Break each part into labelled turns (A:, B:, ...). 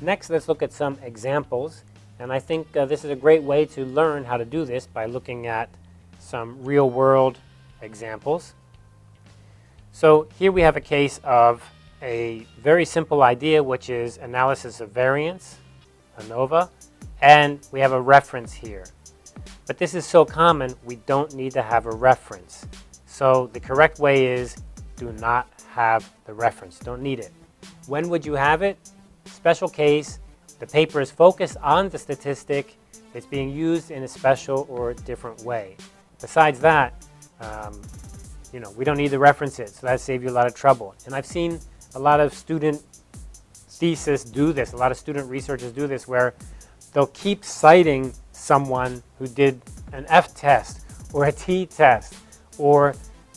A: Next, let's look at some examples. And I think this is a great way to learn how to do this by looking at some real-world examples. So here we have a case of a very simple idea, which is analysis of variance, ANOVA, and we have a reference here. But this is so common, we don't need to have a reference. So the correct way is do not have the reference, don't need it. When would you have it? Special case, the paper is focused on the statistic, it's being used in a special or different way. Besides that, we don't need the references, so that saves you a lot of trouble. And I've seen a lot of student thesis do this, a lot of student researchers do this, where they'll keep citing someone who did an F test or a T test or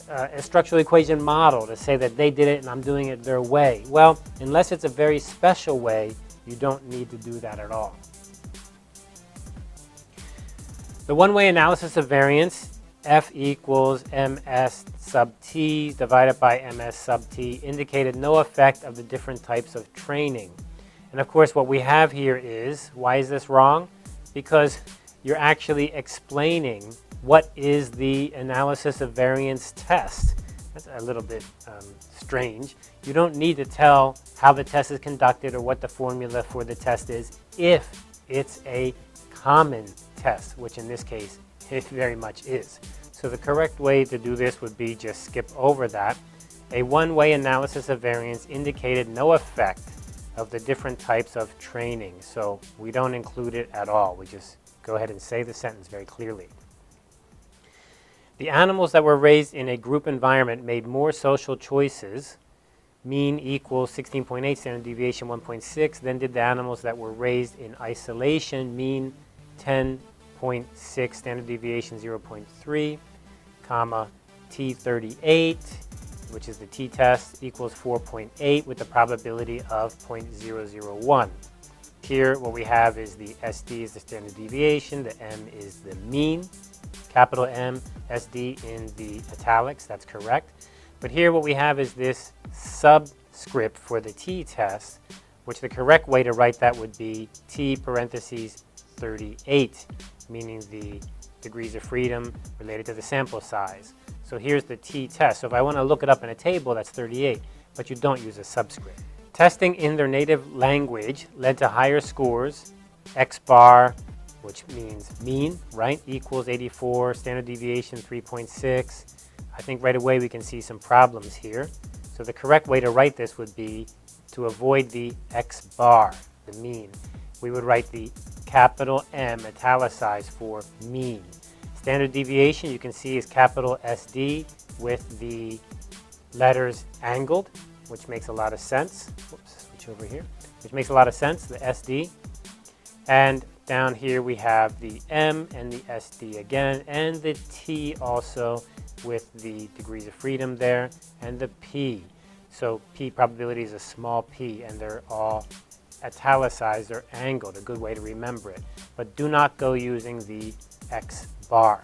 A: a structural equation model to say that they did it and I'm doing it their way. Well, unless it's a very special way, you don't need to do that at all. The one-way analysis of variance, F equals ms sub t divided by ms sub t, indicated no effect of the different types of training. And of course what we have here is, why is this wrong? Because you're actually explaining what is the analysis of variance test. That's a little bit strange. You don't need to tell how the test is conducted or what the formula for the test is if it's a common test, which in this case it very much is. So the correct way to do this would be just skip over that. A one-way analysis of variance indicated no effect of the different types of training. So we don't include it at all. We just go ahead and say the sentence very clearly. The animals that were raised in a group environment made more social choices, mean equals 16.8, standard deviation 1.6, than did the animals that were raised in isolation, mean 10.6, standard deviation 0.3, comma, T38, which is the t-test, equals 4.8 with the probability of 0.001. Here what we have is the SD is the standard deviation, the M is the mean, capital M, SD in the italics, that's correct. But here what we have is this subscript for the t-test, which the correct way to write that would be T parentheses 38, meaning the degrees of freedom related to the sample size. So here's the t-test. So if I want to look it up in a table, that's 38, but you don't use a subscript. Testing in their native language led to higher scores, X bar, which means mean, right, equals 84, standard deviation 3.6. I think right away we can see some problems here. So the correct way to write this would be to avoid the X bar, the mean. We would write the capital M italicized for mean. Standard deviation you can see is capital SD with the letters angled, which makes a lot of sense. Whoops, switch over here. Which makes a lot of sense, the SD. And down here we have the M and the SD again, and the T also with the degrees of freedom there, and the P. So P probability is a small p, and they're all italicized or angled, a good way to remember it. But do not go using the X bar.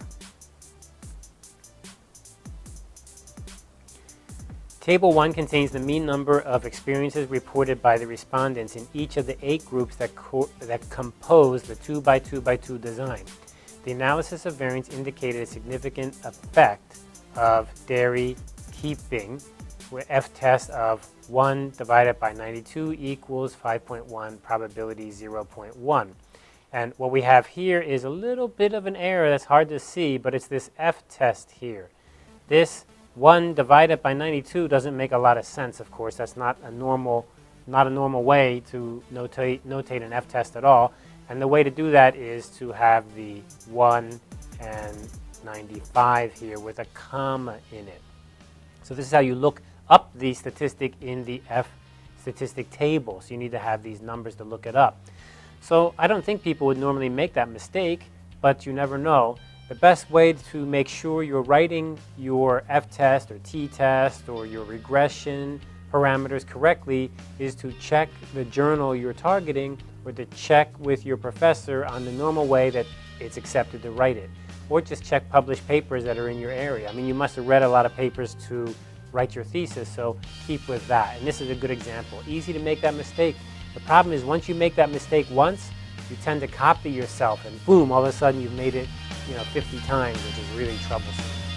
A: Table 1 contains the mean number of experiences reported by the respondents in each of the 8 groups that compose the 2x2x2 design. The analysis of variance indicated a significant effect of dairy keeping, with F-test of 1 divided by 92 equals 5.1, probability 0.1. And what we have here is a little bit of an error that's hard to see, but it's this F-test here. This 1 divided by 92 doesn't make a lot of sense, of course. That's not a normal way to notate an F-test at all. And the way to do that is to have the 1 and 95 here with a comma in it. So this is how you look up the statistic in the F statistic table. So you need to have these numbers to look it up. So I don't think people would normally make that mistake, but you never know. The best way to make sure you're writing your F-test or T-test or your regression parameters correctly is to check the journal you're targeting or to check with your professor on the normal way that it's accepted to write it. Or just check published papers that are in your area. I mean, you must have read a lot of papers to write your thesis, so keep with that. And this is a good example. Easy to make that mistake, The problem is once you make that mistake once, you tend to copy yourself, and boom, all of a sudden you've made it 50 times, which is really troublesome.